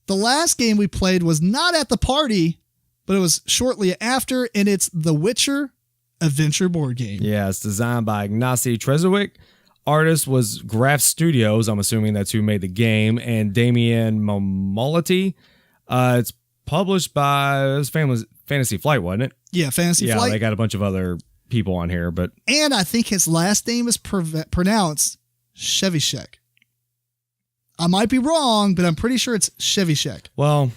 The last game we played was not at the party, but it was shortly after, and it's The Witcher adventure board game. Yeah, it's designed by Ignacy Trzewiczek. Artist was Grafit Studios. I'm assuming that's who made the game, and Damien Mammoliti. It's published by Fantasy Flight, wasn't it? Yeah, Fantasy Flight. Yeah, they got a bunch of other people on here, but and I think his last name is pronounced Trzewiczek. I might be wrong, but I'm pretty sure it's Trzewiczek. Well,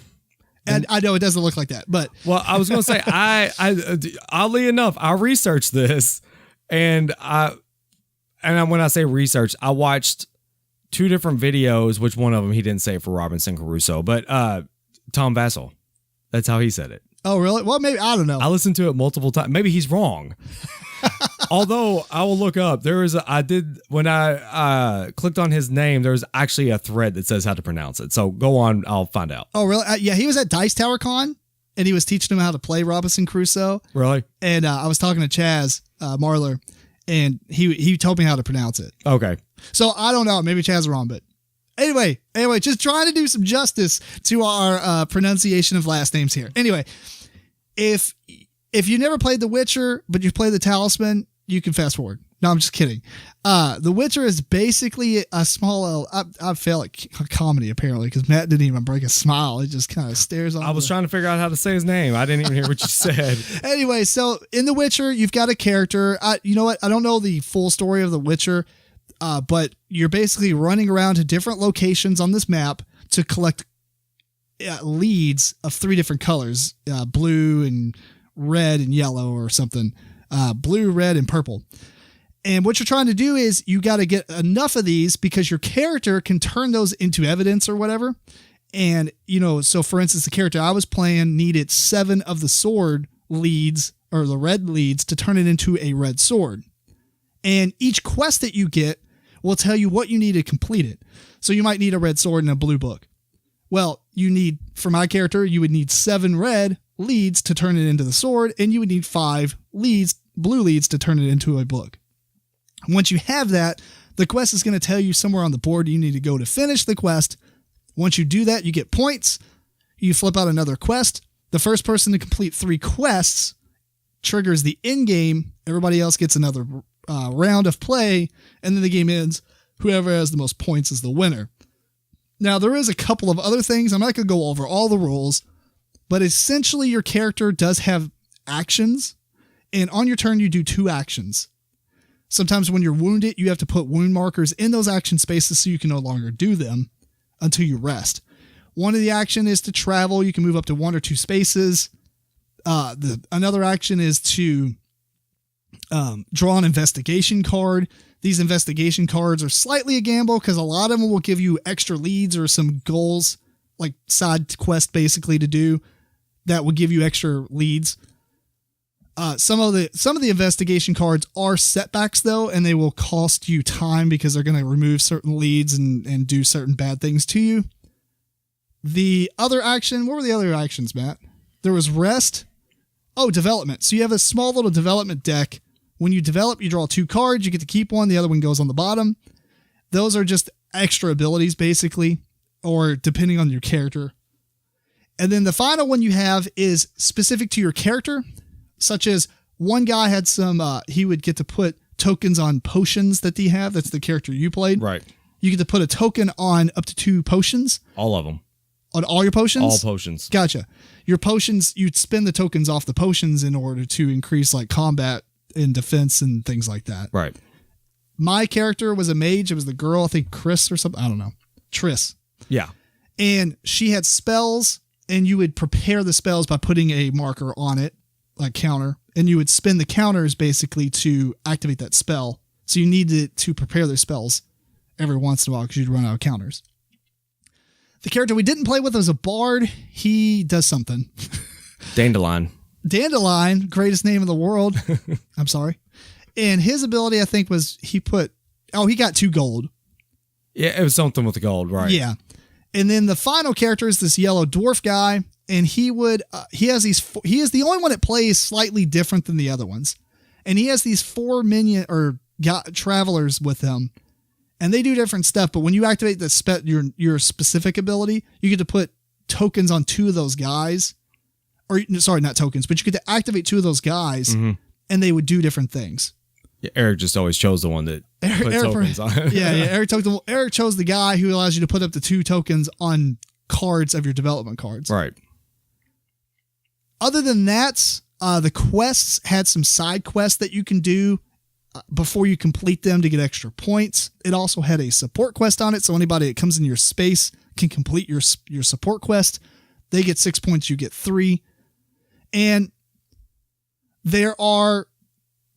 and I know it doesn't look like that, but I was going to say, I oddly enough, I researched this, and when I say research, I watched 2 different videos, which one of them he didn't say for Robinson Crusoe, but Tom Vassell, that's how he said it. Oh, really? Well, maybe, I don't know. I listened to it multiple times. Maybe he's wrong. Although I will look up. When I clicked on his name, there's actually a thread that says how to pronounce it. So go on, I'll find out. Oh, really? Yeah, he was at Dice Tower Con, and he was teaching him how to play Robinson Crusoe. Really? And I was talking to Chaz Marler, and he told me how to pronounce it. Okay. So I don't know. Maybe Chaz is wrong, but anyway, just trying to do some justice to our pronunciation of last names here. Anyway, if you never played The Witcher, but you played the Talisman, you can fast forward. No, I'm just kidding. The Witcher is basically a small... I fail at comedy, apparently, because Matt didn't even break a smile. He just kind of stares on I was trying to figure out how to say his name. I didn't even hear what you said. Anyway, so in The Witcher, you've got a character. You know what? I don't know the full story of The Witcher, but you're basically running around to different locations on this map to collect leads of 3 different colors, blue and red and yellow or something, blue, red, and purple. And what you're trying to do is you got to get enough of these because your character can turn those into evidence or whatever. And, so for instance, the character I was playing needed 7 of the sword leads or the red leads to turn it into a red sword. And each quest that you get will tell you what you need to complete it. So you might need a red sword and a blue book. Well, for my character, you would need 7 red leads to turn it into the sword, and you would need 5 blue leads to turn it into a book. Once you have that, the quest is going to tell you somewhere on the board you need to go to finish the quest. Once you do that, you get points. You flip out another quest. The first person to complete 3 quests triggers the end game. Everybody else gets another round of play, and then the game ends. Whoever has the most points is the winner. Now, there is a couple of other things. I'm not going to go over all the rules, but essentially your character does have actions, and on your turn, you do 2 actions. Sometimes when you're wounded, you have to put wound markers in those action spaces so you can no longer do them until you rest. One of the action is to travel. You can move up to 1 or 2 spaces. Another action is to draw an investigation card. These investigation cards are slightly a gamble because a lot of them will give you extra leads or some goals, like side quest basically to do that will give you extra leads. Some of the investigation cards are setbacks though, and they will cost you time because they're going to remove certain leads and do certain bad things to you. The other action, what were the other actions, Matt? There was rest. Oh, development. So you have a small little development deck. When you develop, you draw 2 cards. You get to keep one. The other one goes on the bottom. Those are just extra abilities, basically, or depending on your character. And then the final one you have is specific to your character, such as one guy had some, he would get to put tokens on potions that he have. That's the character you played. Right. You get to put a token on up to 2 potions. All of them. On all your potions? All potions. Gotcha. Your potions, you'd spend the tokens off the potions in order to increase like combat and defense and things like that. Right. My character was a mage. It was the girl, I think Chris or something. I don't know. Triss. Yeah. And she had spells, and you would prepare the spells by putting a marker on it, like counter, and you would spin the counters basically to activate that spell. So you needed to prepare their spells every once in a while because you'd run out of counters. The character we didn't play with was a bard. He does something. Dandelion. Dandelion, greatest name in the world. I'm sorry. And his ability, I think, was he got 2 gold. Yeah, it was something with the gold, right? Yeah. And then the final character is this yellow dwarf guy, and he is the only one that plays slightly different than the other ones. And he has these 4 minion or travelers with him, and they do different stuff. But when you activate your specific ability, you get to put tokens on 2 of those guys, or sorry, not tokens, but you get to activate 2 of those guys, and they would do different things. Yeah, Eric just always chose the one that put tokens on. Eric chose the guy who allows you to put up to 2 tokens on cards of your development cards. Right. Other than that, the quests had some side quests that you can do before you complete them to get extra points. It also had a support quest on it, so anybody that comes in your space can complete your support quest. They get 6 points, you get 3. And there are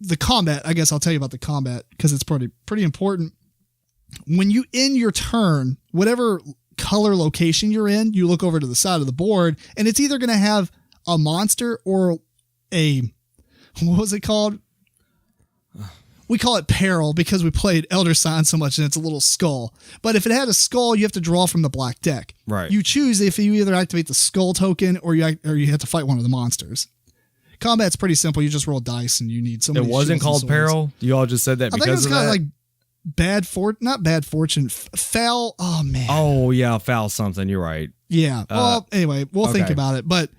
the combat. I guess I'll tell you about the combat because it's pretty important. When you end your turn, whatever color location you're in, you look over to the side of the board, and it's either going to have a monster or what was it called? We call it peril because we played Elder Sign so much and it's a little skull. But if it had a skull, you have to draw from the black deck. Right. You choose if you either activate the skull token or you have to fight one of the monsters. Combat's pretty simple. You just roll dice and you need so many. It wasn't called peril. You all just said that because of that. I think it was kind of like not bad fortune, foul. Oh man. Oh yeah, foul something. You're right. Yeah. Well, anyway, we'll think about it.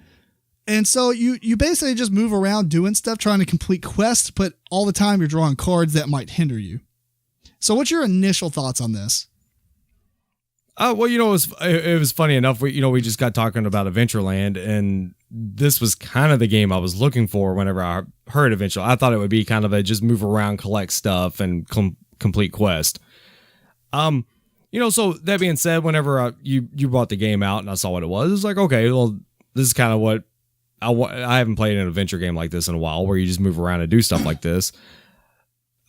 And so you basically just move around doing stuff, trying to complete quests, but all the time you're drawing cards that might hinder you. So what's your initial thoughts on this? Well, it was funny enough. We just got talking about Adventureland, and this was kind of the game I was looking for whenever I heard Adventure. I thought it would be kind of a just move around, collect stuff, and complete quest. So that being said, whenever you brought the game out and I saw what it was like, okay, well, this is kind of what I haven't played an adventure game like this in a while, where you just move around and do stuff like this.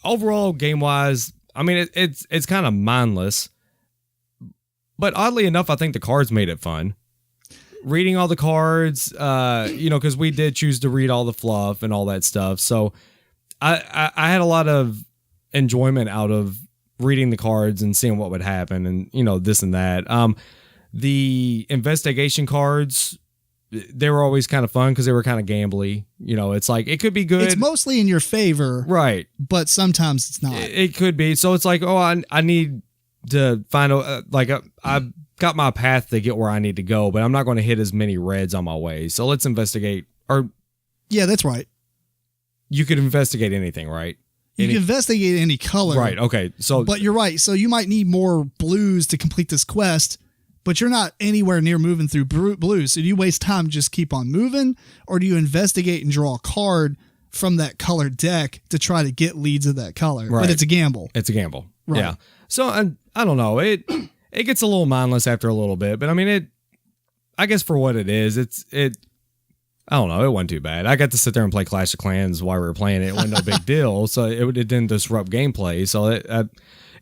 Overall, game wise, I mean, it's kind of mindless, but oddly enough, I think the cards made it fun. Reading all the cards, because we did choose to read all the fluff and all that stuff. So I had a lot of enjoyment out of reading the cards and seeing what would happen and, this and that. The investigation cards, they were always kind of fun because they were kind of gambly. It's like, it could be good. It's mostly in your favor. Right. But sometimes it's not. It could be. So it's like, I need to find I've got my path to get where I need to go, but I'm not going to hit as many reds on my way. So let's investigate. Yeah, that's right. You could investigate anything, right? You can investigate any color. Right. Okay. But you're right. So you might need more blues to complete this quest, but you're not anywhere near moving through blues. So do you waste time and just keep on moving, or do you investigate and draw a card from that colored deck to try to get leads of that color? Right. But it's a gamble. It's a gamble. Right. Yeah. So I don't know. It gets a little mindless after a little bit, but I mean, I guess for what it is, I don't know. It wasn't too bad. I got to sit there and play Clash of Clans while we were playing it. It wasn't no big deal. So it didn't disrupt gameplay. So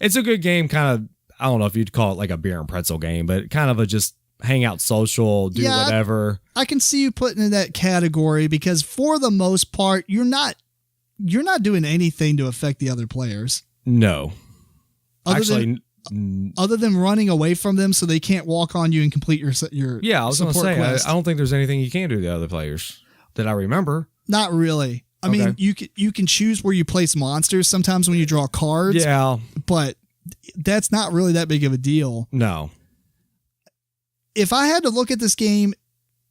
it's a good game. Kind of, I don't know if you'd call it like a beer and pretzel game, but kind of a just hang out social, do whatever. I can see you putting in that category because for the most part, you're not doing anything to affect the other players. No. Other than running away from them so they can't walk on you and complete your I was going to say, I don't think there's anything you can do to the other players that I remember. Not really. I mean, you can choose where you place monsters sometimes when you draw cards. Yeah. But that's not really that big of a deal. No. If I had to look at this game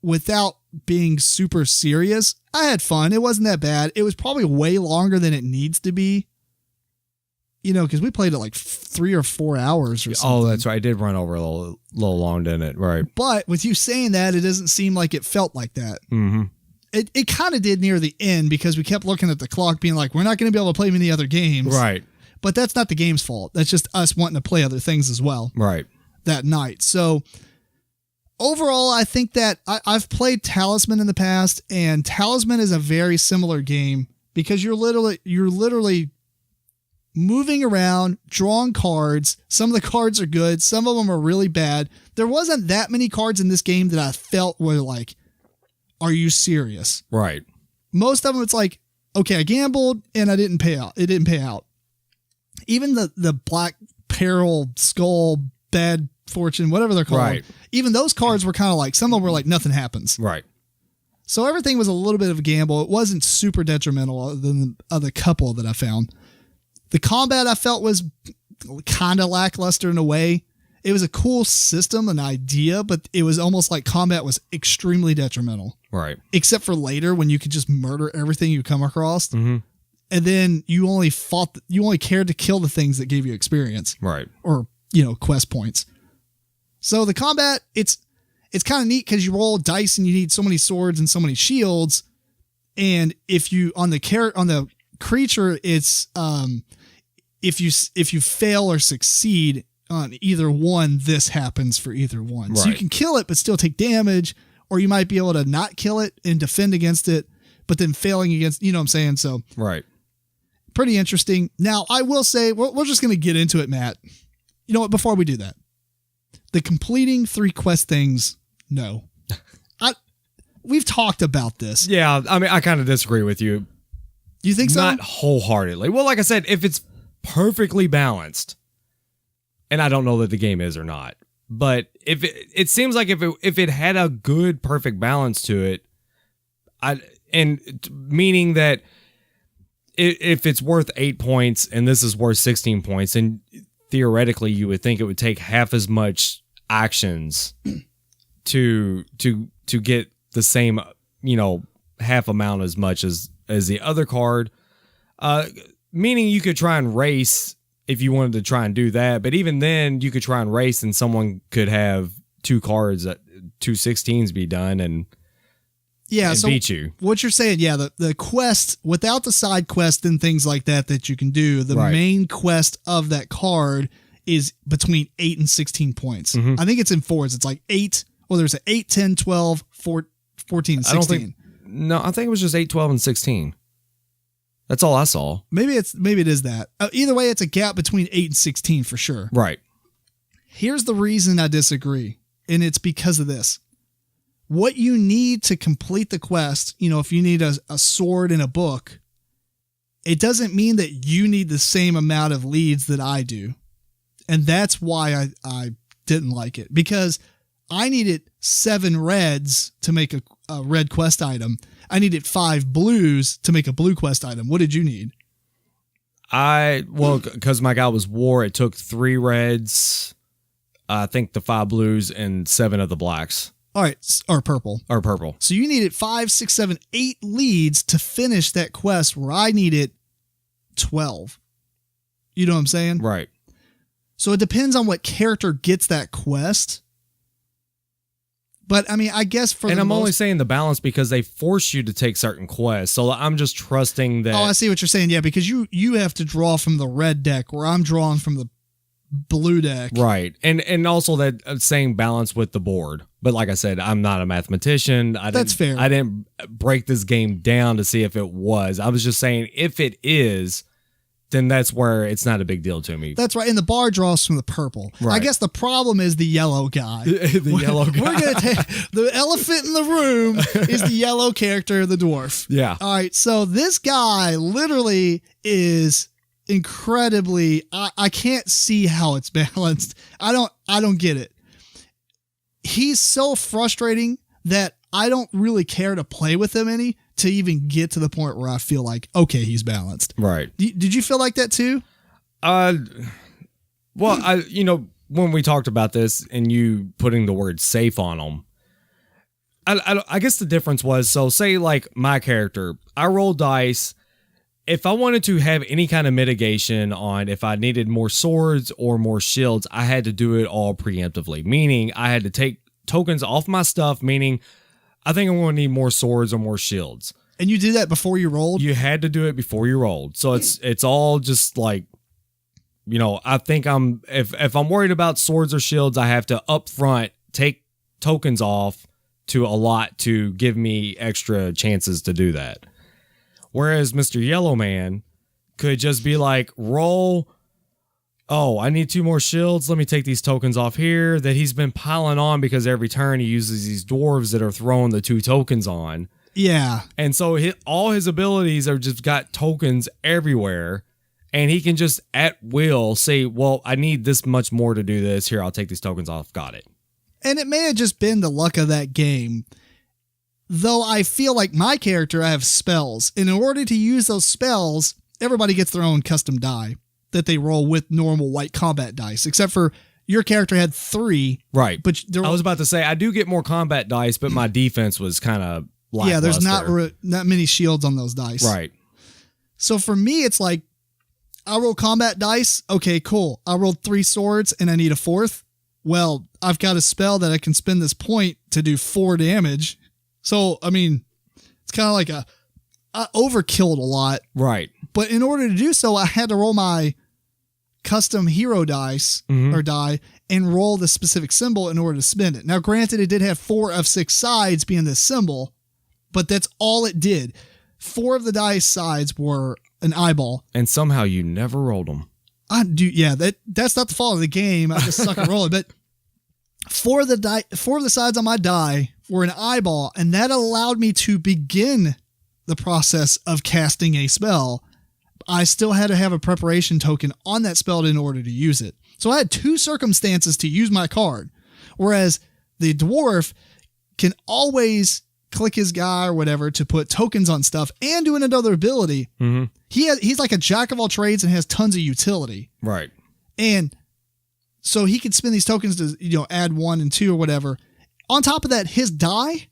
without being super serious, I had fun. It wasn't that bad. It was probably way longer than it needs to be. Because we played it like 3 or 4 hours or something. Oh, that's right. I did run over a little long, didn't it? Right. But with you saying that, it doesn't seem like it felt like that. Mm-hmm. It kind of did near the end because we kept looking at the clock being like, we're not going to be able to play many other games. Right. But that's not the game's fault. That's just us wanting to play other things as well. Right. That night. So overall, I think that I've played Talisman in the past, and Talisman is a very similar game because you're literally moving around, drawing cards. Some of the cards are good. Some of them are really bad. There wasn't that many cards in this game that I felt were like, are you serious? Right. Most of them, it's like, okay, I gambled and I didn't pay out. It didn't pay out. Even the black peril, skull, bad fortune, whatever they're called. Right. Even those cards were kind of like, some of them were like, nothing happens. Right. So everything was a little bit of a gamble. It wasn't super detrimental other than the other couple that I found. The combat I felt was kind of lackluster in a way. it was a cool system, an idea, but it was almost like combat was extremely detrimental. Right. Except for later when you could just murder everything you come across. Mm-hmm. And then you only cared to kill the things that gave you experience. Right. Or, quest points. So the combat, it's kind of neat because you roll dice and you need so many swords and so many shields. And if you, on the creature, it's, if you fail or succeed on either one, this happens for either one. Right. So you can kill it, but still take damage, or you might be able to not kill it and defend against it, but then failing against, you know what I'm saying? So, right. Pretty interesting. Now, I will say, we're just going to get into it, Matt. You know what? Before we do that, the completing 3 quest things, no. We've talked about this. Yeah, I mean, I kind of disagree with you. You think so? Not wholeheartedly. Well, like I said, if it's perfectly balanced, and I don't know that the game is or not, but if it seems like if it had a good, perfect balance to it, meaning that if it's worth 8 points and this is worth 16 points, and theoretically you would think it would take half as much actions to get the same, half amount as much as the other card, meaning you could try and race if you wanted to try and do that. But even then you could try and race and someone could have 2 cards at 2 16s be done and beat you. What you're saying, the quest without the side quest and things like that you can do, the main quest of that card is between 8 and 16 points. Mm-hmm. I think it's in 4s. It's like 8. Well, there's an 8, 10, 12, 14, 16. I think it was just 8, 12, and 16. That's all I saw. Maybe it is that. Either way, it's a gap between 8 and 16 for sure. Right. Here's the reason I disagree, and it's because of this. What you need to complete the quest, if you need a sword and a book, it doesn't mean that you need the same amount of leads that I do. And that's why I didn't like it, because I needed 7 reds to make a red quest item. I needed 5 blues to make a blue quest item. What did you need? Because my guy was war, it took 3 reds, I think the 5 blues, and 7 of the blacks. All right, or purple. So you needed 5, 6, 7, 8 leads to finish that quest where I needed 12. You know what I'm saying? Right. So it depends on what character gets that quest. But I mean, I guess I'm only saying the balance because they force you to take certain quests. So I'm just trusting that. Oh, I see what you're saying. Yeah, because you have to draw from the red deck where I'm drawing from the blue deck. Right. And also that same balance with the board. But like I said, I'm not a mathematician. That's fair. I didn't break this game down to see if it was. I was just saying if it is, then that's where it's not a big deal to me. That's right. And the bar draws from the purple. Right. I guess the problem is the yellow guy. The yellow guy. We're going to take the elephant in the room is the yellow character, the dwarf. Yeah. All right. So this guy literally is incredibly, I can't see how it's balanced. I don't get it. He's so frustrating that I don't really care to play with him any to even get to the point where I feel like, okay, he's balanced. Right. Did you feel like that too? Well, when we talked about this and you putting the word safe on him, I guess the difference was, so say like my character, I roll dice. If I wanted to have any kind of mitigation on if I needed more swords or more shields, I had to do it all preemptively, meaning I had to take tokens off my stuff, meaning I think I'm going to need more swords or more shields. And you did that before you rolled? You had to do it before you rolled. So it's all just like, I think if I'm worried about swords or shields, I have to up front take tokens off to a lot to give me extra chances to do that. Whereas Mr. Yellow Man could just be like, roll. Oh, I need 2 more shields. Let me take these tokens off here that he's been piling on because every turn he uses these dwarves that are throwing the 2 tokens on. Yeah. And so all his abilities are just got tokens everywhere. And he can just at will say, well, I need this much more to do this. Here, I'll take these tokens off. Got it. And it may have just been the luck of that game. Though I feel like my character, I have spells. And in order to use those spells, everybody gets their own custom die that they roll with normal white combat dice, except for your character had 3. Right. But I was about to say, I do get more combat dice, but my defense was kind of lackluster. Yeah, there's not many shields on those dice. Right. So for me, it's like, I roll combat dice. Okay, cool. I rolled 3 swords and I need a 4th. Well, I've got a spell that I can spend this point to do 4 damage. So, I mean, it's kind of like I overkilled a lot. Right. But in order to do so, I had to roll my custom hero dice or die and roll the specific symbol in order to spend it. Now, granted, it did have 4 of 6 sides being this symbol, but that's all it did. 4 of the dice sides were an eyeball. And somehow you never rolled them. I do. Yeah, that's not the fault of the game. I just suck at rolling. But 4 of the sides on my die were an eyeball, and that allowed me to begin the process of casting a spell. I still had to have a preparation token on that spell in order to use it. So I had 2 circumstances to use my card, whereas the dwarf can always click his guy or whatever to put tokens on stuff and doing another ability. Mm-hmm. He's like a jack of all trades and has tons of utility. Right. And so he could spend these tokens to, add 1 and 2 or whatever. On top of that, his die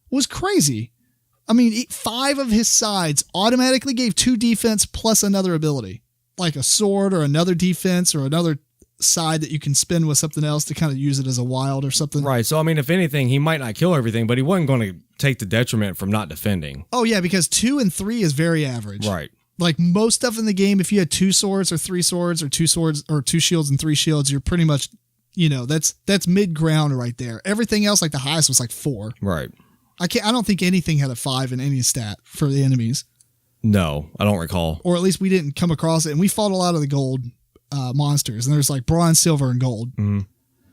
was crazy. I mean, 5 of his sides automatically gave 2 defense plus another ability, like a sword or another defense or another side that you can spin with something else to kind of use it as a wild or something. Right. So, I mean, if anything, he might not kill everything, but he wasn't going to take the detriment from not defending. Oh, yeah, because 2 and 3 is very average. Right. Like most stuff in the game, if you had 2 swords or 3 swords or 2 swords or 2 shields and 3 shields, you're pretty much, that's mid ground right there. Everything else, like the highest was like 4. Right. I don't think anything had a 5 in any stat for the enemies. No, I don't recall. Or at least we didn't come across it. And we fought a lot of the gold monsters, and there's like bronze, silver, and gold. Mm-hmm.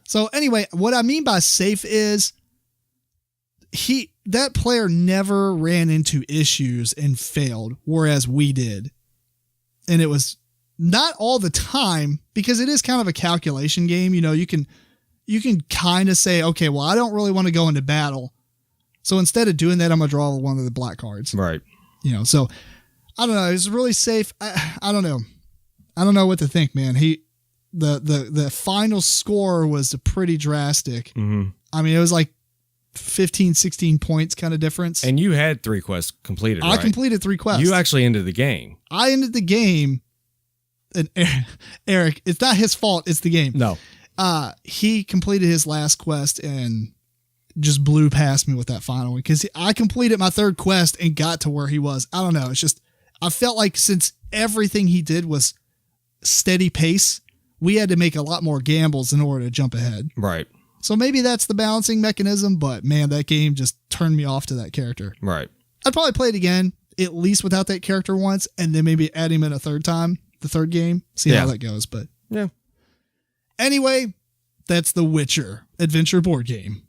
So anyway, what I mean by safe is that player never ran into issues and failed, whereas we did. And it was not all the time, because it is kind of a calculation game. You can kind of say, okay, well, I don't really want to go into battle. So instead of doing that, I'm going to draw one of the black cards. Right. So I don't know. It was really safe. I don't know. I don't know what to think, man. The final score was pretty drastic. Mm-hmm. I mean, it was like 15, 16 points kind of difference. And you had 3 quests completed, right? I completed 3 quests. You actually ended the game. I ended the game. And Eric, it's not his fault. It's the game. No. He completed his last quest and just blew past me with that final one, because I completed my 3rd quest and got to where he was. I don't know. It's just, I felt like since everything he did was steady pace, we had to make a lot more gambles in order to jump ahead. Right. So maybe that's the balancing mechanism, but man, that game just turned me off to that character. Right. I'd probably play it again, at least without that character once, and then maybe add him in a 3rd time, the 3rd game, see how that goes. But yeah. Anyway, that's the Witcher adventure board game.